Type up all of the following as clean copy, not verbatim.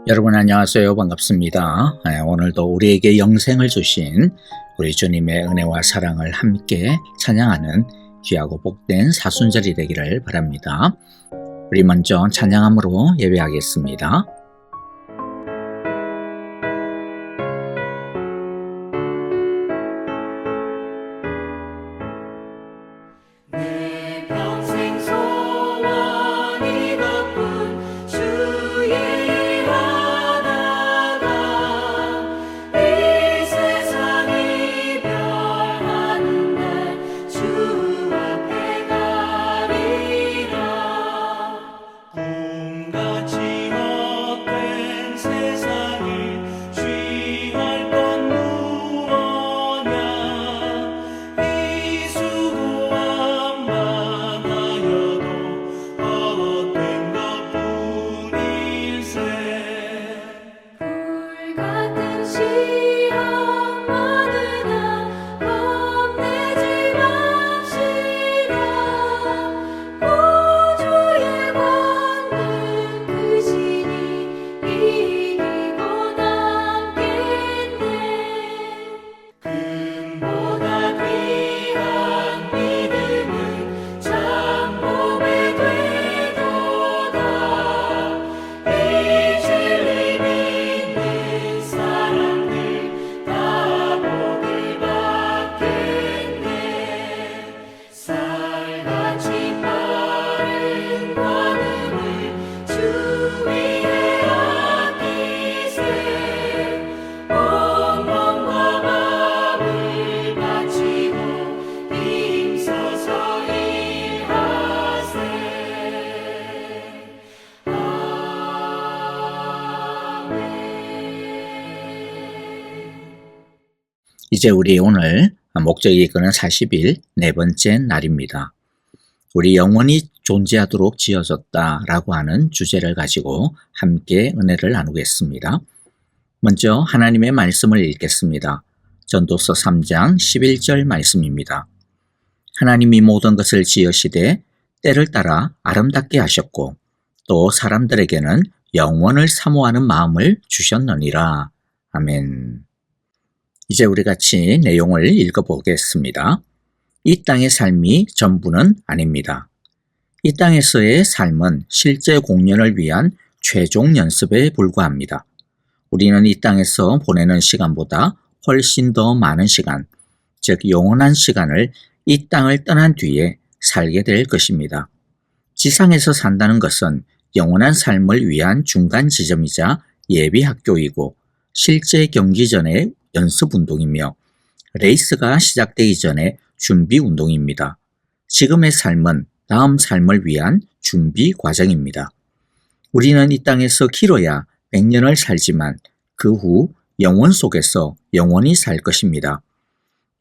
여러분 안녕하세요. 반갑습니다. 오늘도 우리에게 영생을 주신 우리 주님의 은혜와 사랑을 함께 찬양하는 귀하고 복된 사순절이 되기를 바랍니다. 우리 먼저 찬양함으로 예배하겠습니다. 이제 우리 오늘 목적이 이끄는 40일 네 번째 날입니다. 우리 영원히 존재하도록 지어졌다라고 하는 주제를 가지고 함께 은혜를 나누겠습니다. 먼저 하나님의 말씀을 읽겠습니다. 전도서 3장 11절 말씀입니다. 하나님이 모든 것을 지으시되 때를 따라 아름답게 하셨고 또 사람들에게는 영원을 사모하는 마음을 주셨느니라. 아멘. 이제 우리 같이 내용을 읽어보겠습니다. 이 땅의 삶이 전부는 아닙니다. 이 땅에서의 삶은 실제 공연을 위한 최종 연습에 불과합니다. 우리는 이 땅에서 보내는 시간보다 훨씬 더 많은 시간, 즉 영원한 시간을 이 땅을 떠난 뒤에 살게 될 것입니다. 지상에서 산다는 것은 영원한 삶을 위한 중간 지점이자 예비 학교이고 실제 경기 전에 연습 운동이며 레이스가 시작되기 전에 준비 운동입니다. 지금의 삶은 다음 삶을 위한 준비 과정입니다. 우리는 이 땅에서 길어야 100년을 살지만 그 후 영원 속에서 영원히 살 것입니다.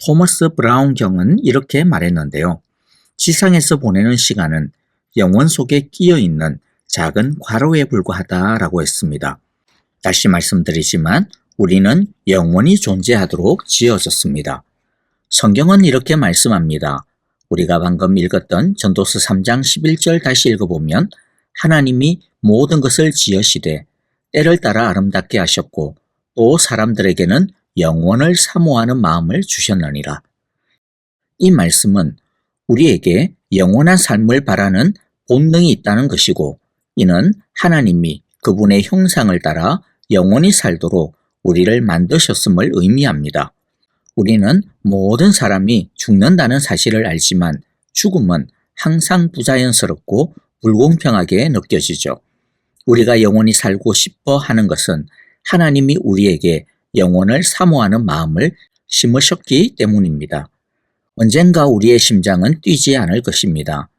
토머스 브라운 경은 이렇게 말했는데요. 지상에서 보내는 시간은 영원 속에 끼어 있는 작은 괄호에 불과하다라고 했습니다. 다시 말씀드리지만 우리는 영원히 존재하도록 지어졌습니다. 성경은 이렇게 말씀합니다. 우리가 방금 읽었던 전도서 3장 11절 다시 읽어보면 하나님이 모든 것을 지으시되 때를 따라 아름답게 하셨고 또 사람들에게는 영원을 사모하는 마음을 주셨느니라. 이 말씀은 우리에게 영원한 삶을 바라는 본능이 있다는 것이고 이는 하나님이 그분의 형상을 따라 영원히 살도록 우리를 만드셨음을 의미합니다. 우리는 모든 사람이 죽는다는 사실을 알지만 죽음은 항상 부자연스럽고 불공평하게 느껴지죠. 우리가 영원히 살고 싶어 하는 것은 하나님이 우리에게 영원을 사모하는 마음을 심으셨기 때문입니다. 언젠가 우리의 심장은 뛰지 않을 것입니다.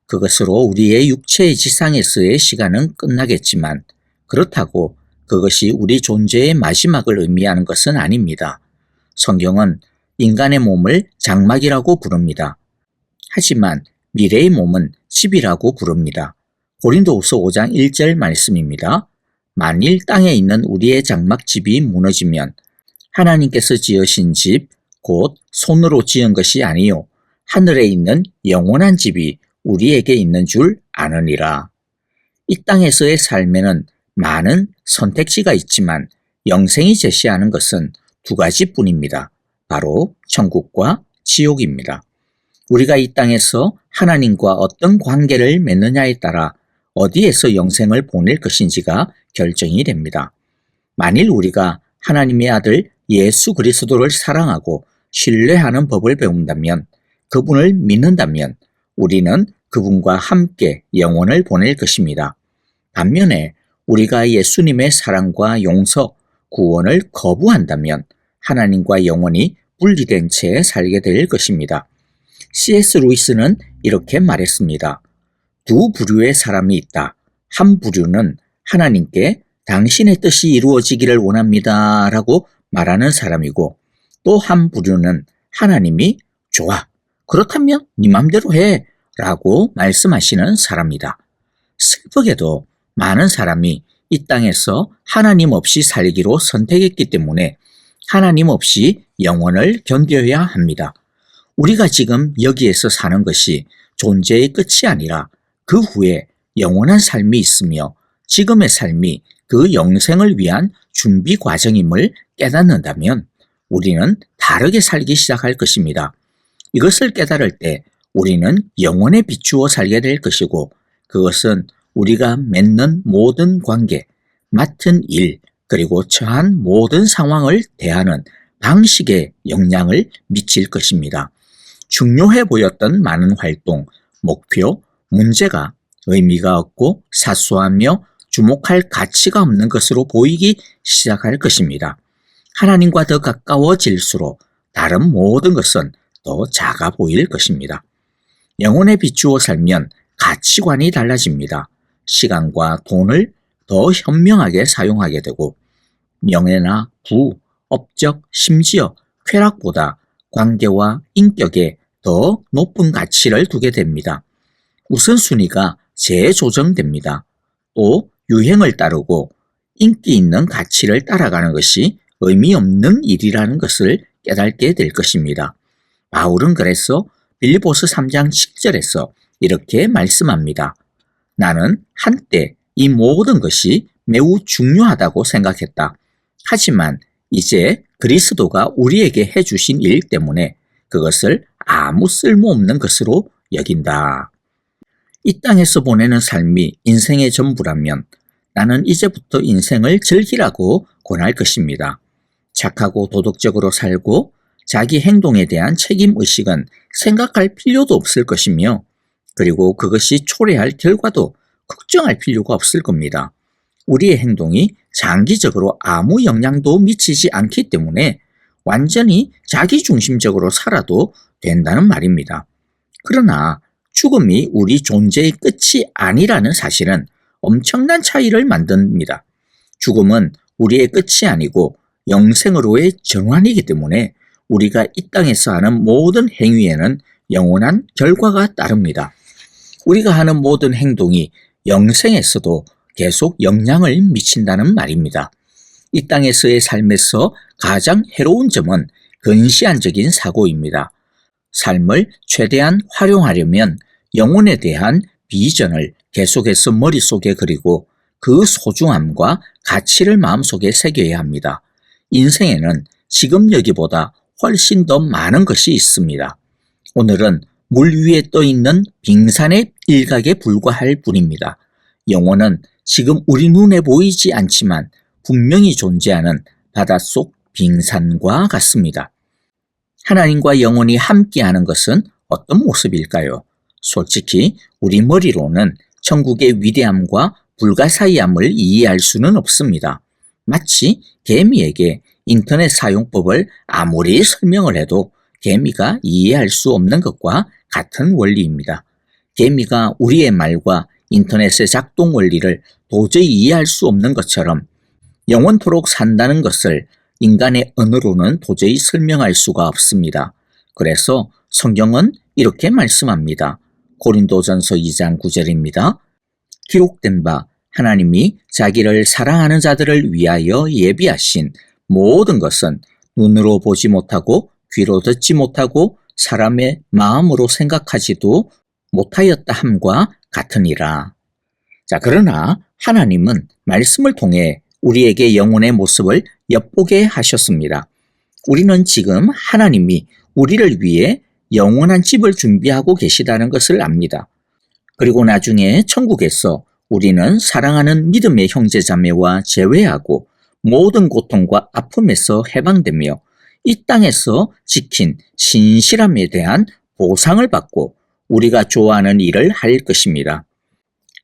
그것으로 우리의 육체의 지상에서의 시간은 끝나겠지만 그렇다고 그것이 우리 존재의 마지막을 의미하는 것은 아닙니다. 성경은 인간의 몸을 장막이라고 부릅니다. 하지만 미래의 몸은 집이라고 부릅니다. 고린도후서 5장 1절 말씀입니다. 만일 땅에 있는 우리의 장막집이 무너지면 하나님께서 지으신 집, 곧 손으로 지은 것이 아니요 하늘에 있는 영원한 집이 우리에게 있는 줄 아느니라. 이 땅에서의 삶에는 많은 선택지가 있지만 영생이 제시하는 것은 두 가지뿐입니다. 바로 천국과 지옥입니다. 우리가 이 땅에서 하나님과 어떤 관계를 맺느냐에 따라 어디에서 영생을 보낼 것인지가 결정이 됩니다. 만일 우리가 하나님의 아들 예수 그리스도를 사랑하고 신뢰하는 법을 배운다면, 그분을 믿는다면 우리는 그분과 함께 영원을 보낼 것입니다. 반면에 우리가 예수님의 사랑과 용서, 구원을 거부한다면 하나님과 영원히 분리된 채 살게 될 것입니다. C.S. 루이스는 이렇게 말했습니다. 두 부류의 사람이 있다. 한 부류는 하나님께 당신의 뜻이 이루어지기를 원합니다 라고 말하는 사람이고, 또 한 부류는 하나님이 좋아, 그렇다면 네 맘대로 해 라고 말씀하시는 사람이다. 슬프게도 많은 사람이 이 땅에서 하나님 없이 살기로 선택했기 때문에 하나님 없이 영원을 견뎌야 합니다. 우리가 지금 여기에서 사는 것이 존재의 끝이 아니라 그 후에 영원한 삶이 있으며 지금의 삶이 그 영생을 위한 준비 과정임을 깨닫는다면 우리는 다르게 살기 시작할 것입니다. 이것을 깨달을 때 우리는 영원에 비추어 살게 될 것이고, 그것은 우리가 맺는 모든 관계, 맡은 일, 그리고 처한 모든 상황을 대하는 방식에 영향을 미칠 것입니다. 중요해 보였던 많은 활동, 목표, 문제가 의미가 없고 사소하며 주목할 가치가 없는 것으로 보이기 시작할 것입니다. 하나님과 더 가까워질수록 다른 모든 것은 더 작아 보일 것입니다. 영혼에 비추어 살면 가치관이 달라집니다. 시간과 돈을 더 현명하게 사용하게 되고, 명예나 부, 업적, 심지어 쾌락보다 관계와 인격에 더 높은 가치를 두게 됩니다. 우선순위가 재조정됩니다. 또 유행을 따르고 인기 있는 가치를 따라가는 것이 의미 없는 일이라는 것을 깨닫게 될 것입니다. 바울은 그래서 빌립보서 3장 7절에서 이렇게 말씀합니다. 나는 한때 이 모든 것이 매우 중요하다고 생각했다. 하지만 이제 그리스도가 우리에게 해주신 일 때문에 그것을 아무 쓸모없는 것으로 여긴다. 이 땅에서 보내는 삶이 인생의 전부라면 나는 이제부터 인생을 즐기라고 권할 것입니다. 착하고 도덕적으로 살고 자기 행동에 대한 책임의식은 생각할 필요도 없을 것이며, 그리고 그것이 초래할 결과도 걱정할 필요가 없을 겁니다. 우리의 행동이 장기적으로 아무 영향도 미치지 않기 때문에 완전히 자기중심적으로 살아도 된다는 말입니다. 그러나 죽음이 우리 존재의 끝이 아니라는 사실은 엄청난 차이를 만듭니다. 죽음은 우리의 끝이 아니고 영생으로의 전환이기 때문에 우리가 이 땅에서 하는 모든 행위에는 영원한 결과가 따릅니다. 우리가 하는 모든 행동이 영생에서도 계속 영향을 미친다는 말입니다. 이 땅에서의 삶에서 가장 해로운 점은 근시안적인 사고입니다. 삶을 최대한 활용하려면 영혼에 대한 비전을 계속해서 머릿속에 그리고 그 소중함과 가치를 마음속에 새겨야 합니다. 인생에는 지금 여기보다 훨씬 더 많은 것이 있습니다. 오늘은 물 위에 떠 있는 빙산의 일각에 불과할 뿐입니다. 영혼은 지금 우리 눈에 보이지 않지만 분명히 존재하는 바닷속 빙산과 같습니다. 하나님과 영원히 함께하는 것은 어떤 모습일까요? 솔직히 우리 머리로는 천국의 위대함과 불가사의함을 이해할 수는 없습니다. 마치 개미에게 인터넷 사용법을 아무리 설명을 해도 개미가 이해할 수 없는 것과 같은 원리입니다. 개미가 우리의 말과 인터넷의 작동 원리를 도저히 이해할 수 없는 것처럼 영원토록 산다는 것을 인간의 언어로는 도저히 설명할 수가 없습니다. 그래서 성경은 이렇게 말씀합니다. 고린도전서 2장 9절입니다. 기록된 바 하나님이 자기를 사랑하는 자들을 위하여 예비하신 모든 것은 눈으로 보지 못하고 귀로 듣지 못하고 사람의 마음으로 생각하지도 못하였다 함과 같으니라. 자, 그러나 하나님은 말씀을 통해 우리에게 영혼의 모습을 엿보게 하셨습니다. 우리는 지금 하나님이 우리를 위해 영원한 집을 준비하고 계시다는 것을 압니다. 그리고 나중에 천국에서 우리는 사랑하는 믿음의 형제자매와 재회하고 모든 고통과 아픔에서 해방되며 이 땅에서 지킨 신실함에 대한 보상을 받고 우리가 좋아하는 일을 할 것입니다.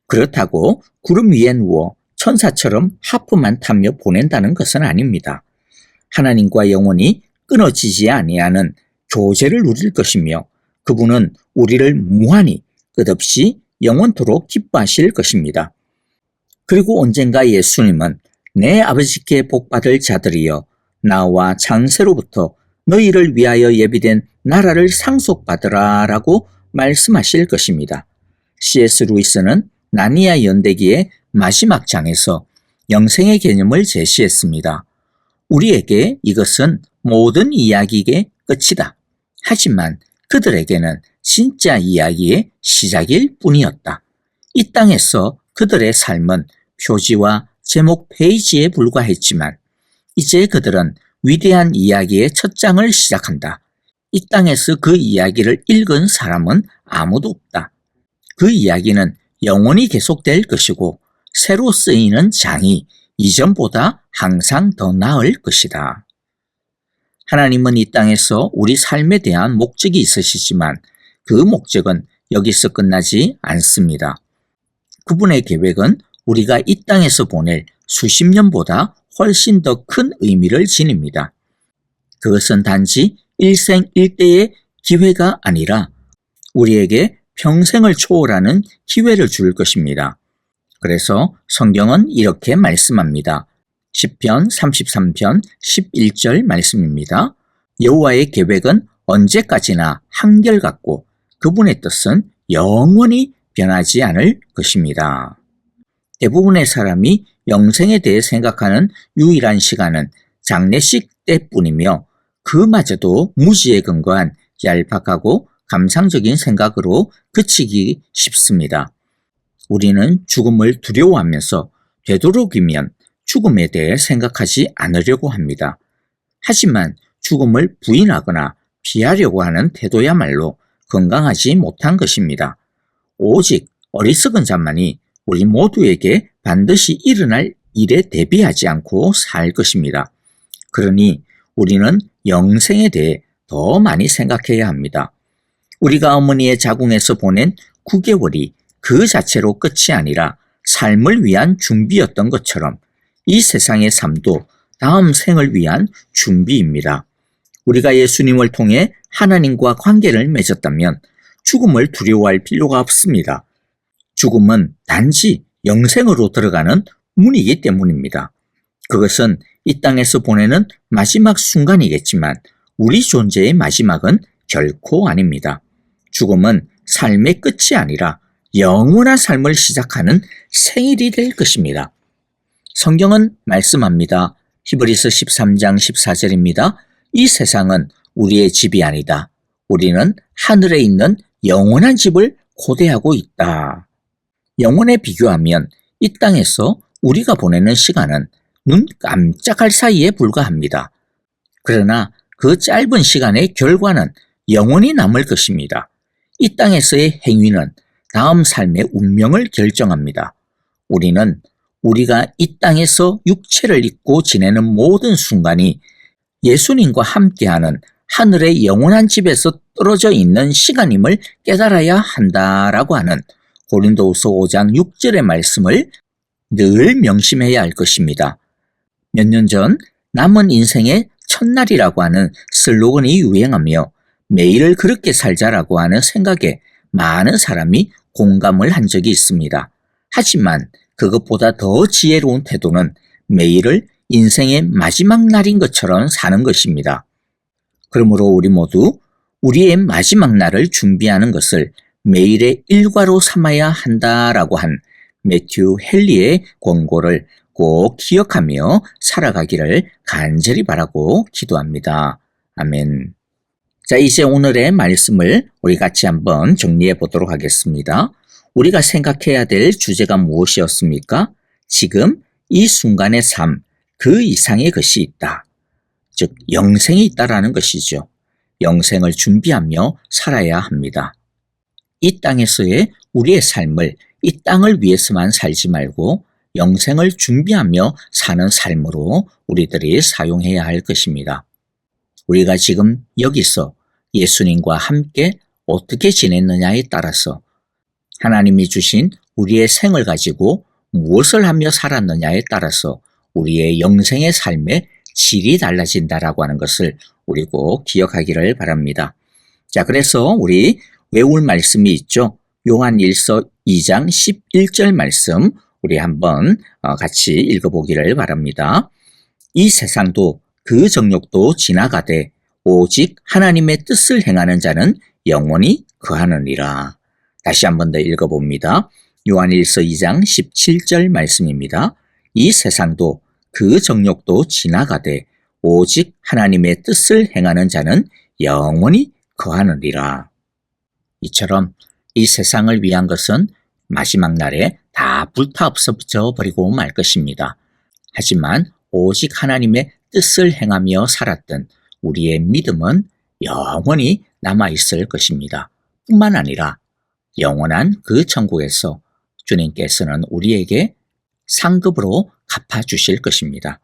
그렇다고 구름 위에 누워 천사처럼 하프만 타며 보낸다는 것은 아닙니다. 하나님과 영원히 끊어지지 아니하는 교제를 누릴 것이며 그분은 우리를 무한히 끝없이 영원토록 기뻐하실 것입니다. 그리고 언젠가 예수님은 내 아버지께 복받을 자들이여 나와 창세로부터 너희를 위하여 예비된 나라를 상속받으라 라고 말씀하실 것입니다. C.S. 루이스는 나니아 연대기의 마지막 장에서 영생의 개념을 제시했습니다. 우리에게 이것은 모든 이야기의 끝이다. 하지만 그들에게는 진짜 이야기의 시작일 뿐이었다. 이 땅에서 그들의 삶은 표지와 제목 페이지에 불과했지만 이제 그들은 위대한 이야기의 첫 장을 시작한다. 이 땅에서 그 이야기를 읽은 사람은 아무도 없다. 그 이야기는 영원히 계속될 것이고 새로 쓰이는 장이 이전보다 항상 더 나을 것이다. 하나님은 이 땅에서 우리 삶에 대한 목적이 있으시지만 그 목적은 여기서 끝나지 않습니다. 그분의 계획은 우리가 이 땅에서 보낼 수십 년보다 훨씬 더 큰 의미를 지닙니다. 그것은 단지 일생일대의 기회가 아니라 우리에게 평생을 초월하는 기회를 줄 것입니다. 그래서 성경은 이렇게 말씀합니다. 시편 33편 11절 말씀입니다. 여호와의 계획은 언제까지나 한결같고 그분의 뜻은 영원히 변하지 않을 것입니다. 대부분의 사람이 영생에 대해 생각하는 유일한 시간은 장례식 때뿐이며 그마저도 무지에 근거한 얄팍하고 감상적인 생각으로 그치기 쉽습니다. 우리는 죽음을 두려워하면서 되도록이면 죽음에 대해 생각하지 않으려고 합니다. 하지만 죽음을 부인하거나 피하려고 하는 태도야말로 건강하지 못한 것입니다. 오직 어리석은 자만이 우리 모두에게 반드시 일어날 일에 대비하지 않고 살 것입니다. 그러니 우리는 영생에 대해 더 많이 생각해야 합니다. 우리가 어머니의 자궁에서 보낸 9개월이 그 자체로 끝이 아니라 삶을 위한 준비였던 것처럼 이 세상의 삶도 다음 생을 위한 준비입니다. 우리가 예수님을 통해 하나님과 관계를 맺었다면 죽음을 두려워할 필요가 없습니다. 죽음은 단지 영생으로 들어가는 문이기 때문입니다. 그것은 이 땅에서 보내는 마지막 순간이겠지만 우리 존재의 마지막은 결코 아닙니다. 죽음은 삶의 끝이 아니라 영원한 삶을 시작하는 생일이 될 것입니다. 성경은 말씀합니다. 히브리서 13장 14절입니다. 이 세상은 우리의 집이 아니다. 우리는 하늘에 있는 영원한 집을 고대하고 있다. 영원에 비교하면 이 땅에서 우리가 보내는 시간은 눈 깜짝할 사이에 불과합니다. 그러나 그 짧은 시간의 결과는 영원히 남을 것입니다. 이 땅에서의 행위는 다음 삶의 운명을 결정합니다. 우리는 우리가 이 땅에서 육체를 입고 지내는 모든 순간이 예수님과 함께하는 하늘의 영원한 집에서 떨어져 있는 시간임을 깨달아야 한다라고 하는 고린도후서 5장 6절의 말씀을 늘 명심해야 할 것입니다. 몇 년 전 남은 인생의 첫날이라고 하는 슬로건이 유행하며 매일을 그렇게 살자라고 하는 생각에 많은 사람이 공감을 한 적이 있습니다. 하지만 그것보다 더 지혜로운 태도는 매일을 인생의 마지막 날인 것처럼 사는 것입니다. 그러므로 우리 모두 우리의 마지막 날을 준비하는 것을 매일의 일과로 삼아야 한다라고 한 매튜 헨리의 권고를 꼭 기억하며 살아가기를 간절히 바라고 기도합니다. 아멘. 자, 이제 오늘의 말씀을 우리 같이 한번 정리해 보도록 하겠습니다. 우리가 생각해야 될 주제가 무엇이었습니까? 지금 이 순간의 삶, 그 이상의 것이 있다. 즉 영생이 있다라는 것이죠. 영생을 준비하며 살아야 합니다. 이 땅에서의 우리의 삶을 이 땅을 위해서만 살지 말고 영생을 준비하며 사는 삶으로 우리들이 사용해야 할 것입니다. 우리가 지금 여기서 예수님과 함께 어떻게 지냈느냐에 따라서 하나님이 주신 우리의 생을 가지고 무엇을 하며 살았느냐에 따라서 우리의 영생의 삶의 질이 달라진다라고 하는 것을 우리 꼭 기억하기를 바랍니다. 자, 그래서 우리 외울 말씀이 있죠. 요한일서 2장 11절 말씀 우리 한번 같이 읽어보기를 바랍니다. 이 세상도 그 정욕도 지나가되 오직 하나님의 뜻을 행하는 자는 영원히 거하느니라. 다시 한번 더 읽어봅니다. 요한일서 2장 17절 말씀입니다. 이 세상도 그 정욕도 지나가되 오직 하나님의 뜻을 행하는 자는 영원히 거하느니라. 이처럼 이 세상을 위한 것은 마지막 날에 다 불타 없어져 버리고 말 것입니다. 하지만 오직 하나님의 뜻을 행하며 살았던 우리의 믿음은 영원히 남아있을 것입니다. 뿐만 아니라 영원한 그 천국에서 주님께서는 우리에게 상급으로 갚아주실 것입니다.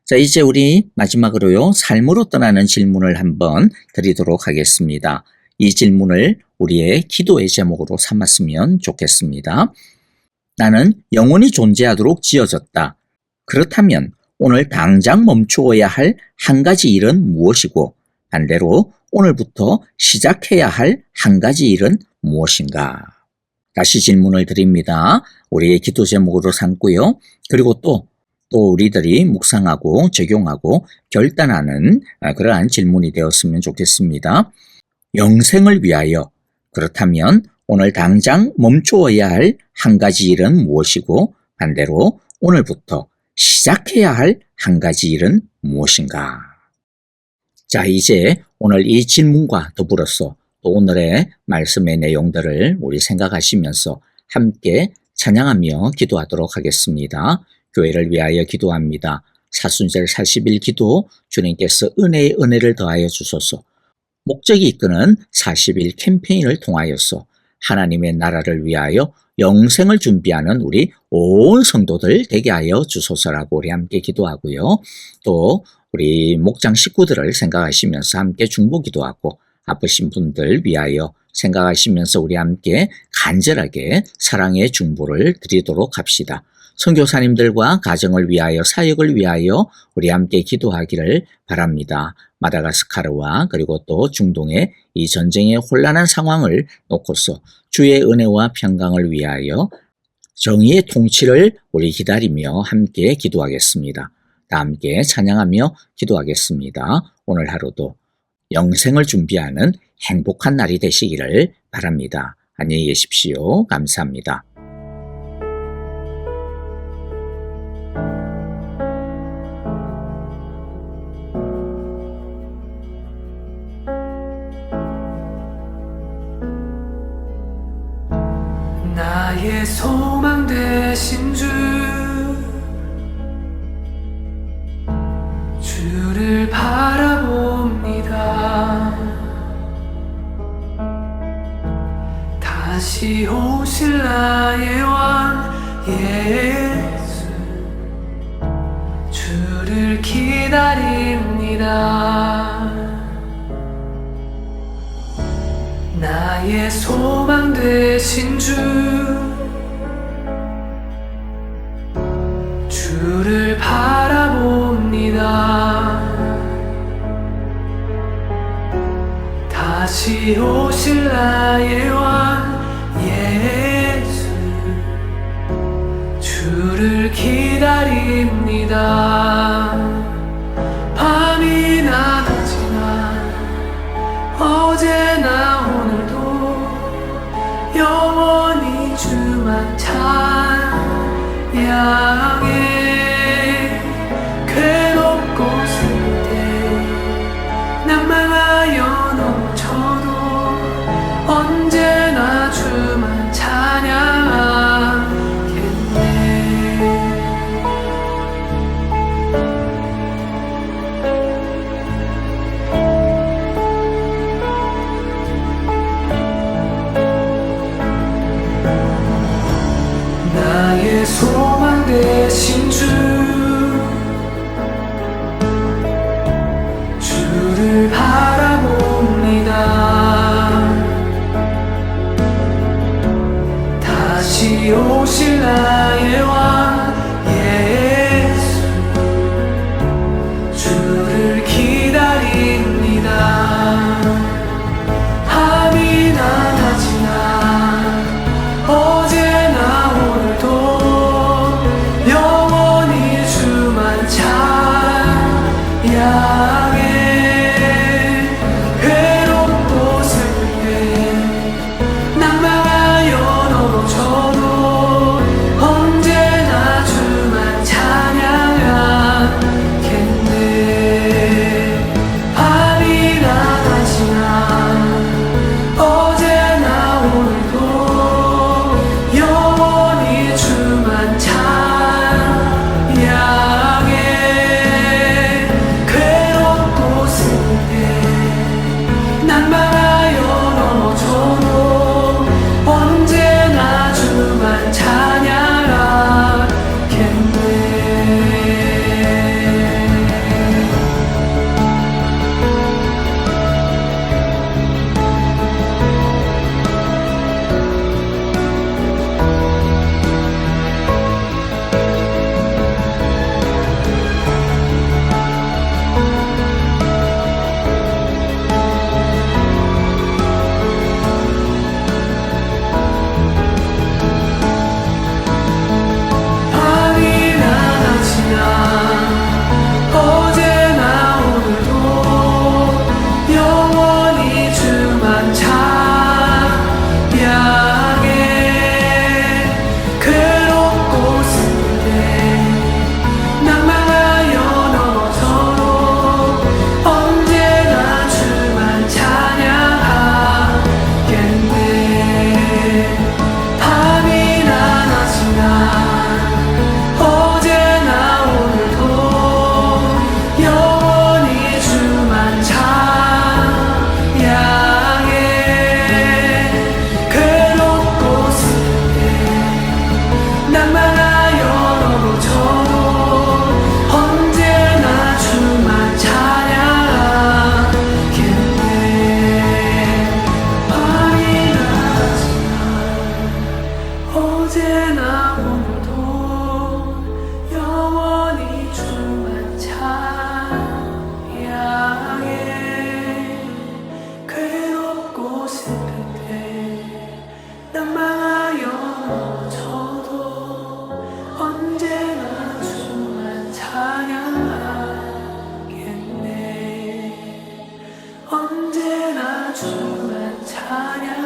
자, 이제 우리 마지막으로요, 삶으로 떠나는 질문을 한번 드리도록 하겠습니다. 이 질문을 우리의 기도의 제목으로 삼았으면 좋겠습니다. 나는 영원히 존재하도록 지어졌다. 그렇다면 오늘 당장 멈추어야 할 한 가지 일은 무엇이고 반대로 오늘부터 시작해야 할 한 가지 일은 무엇인가? 다시 질문을 드립니다. 우리의 기도 제목으로 삼고요. 그리고 또 우리들이 묵상하고 적용하고 결단하는 그러한 질문이 되었으면 좋겠습니다. 영생을 위하여 그렇다면 오늘 당장 멈추어야 할 한 가지 일은 무엇이고 반대로 오늘부터 시작해야 할 한 가지 일은 무엇인가? 자, 이제 오늘 이 질문과 더불어서 또 오늘의 말씀의 내용들을 우리 생각하시면서 함께 찬양하며 기도하도록 하겠습니다. 교회를 위하여 기도합니다. 사순절 40일 기도 주님께서 은혜의 은혜를 더하여 주소서. 목적이 이끄는 40일 캠페인을 통하여서 하나님의 나라를 위하여 영생을 준비하는 우리 온 성도들 되게 하여 주소서라고 우리 함께 기도하고요. 또 우리 목장 식구들을 생각하시면서 함께 중보 기도하고 아프신 분들 위하여 생각하시면서 우리 함께 간절하게 사랑의 중보를 드리도록 합시다. 선교사님들과 가정을 위하여 사역을 위하여 우리 함께 기도하기를 바랍니다. 마다가스카르와 그리고 또 중동의 이 전쟁의 혼란한 상황을 놓고서 주의 은혜와 평강을 위하여 정의의 통치를 우리 기다리며 함께 기도하겠습니다. 다 함께 찬양하며 기도하겠습니다. 오늘 하루도 영생을 준비하는 행복한 날이 되시기를 바랍니다. 안녕히 계십시오. 감사합니다. 나의 소망 되신 주를 바라봅니다. 다시 오실 나의 왕 예수 주를 기다립니다. 나의 소망 되신 주를 바라봅니다. 다시 오실 나의 왕 예수 주를 기다립니다. 밤이나 낮이나 어제나 오늘도 영원히 주만 찬양해. 괴롭고 슬플 때 난망하여 넘쳐도 언제나 주만 찬양 소망 되신 주를 바라봅니다. 다시 오실 나의 왕 예수, 주를 기다립니다. 밤이나 낮이나 어제나 오늘도 영원히 주만 찬양해. 괴롭고 슬플 때 낭망하여 넘어져도 언제나 주만 찬양하겠네. 밤이나 낮이나 어제나 오늘도 영원히 주만 찬양해. 괴롭고 슬플 때 낭망하여 넘어져도 언제나 주만 찬양하겠네. 밤이나 낮이나 어제나 오늘도 영원히 주만 찬양해. 괴롭고 슬플 때 낭망하여 넘어져도 언제나 주만 찬양하겠네. 밤이나 낮이나 어제나 오늘도 영원히 주만 찬양해. 괴롭고 슬플 때 낭만하여 넘어져도 언제나 주만 찬양하겠네. 밤이나 낮이나 어제나 오늘도 영원히 주만 찬양해. 괴롭고 슬플 때 낭망하여 넘어져도 언제나 주만 찬양하겠네. 언제나 주만 찬양하겠네.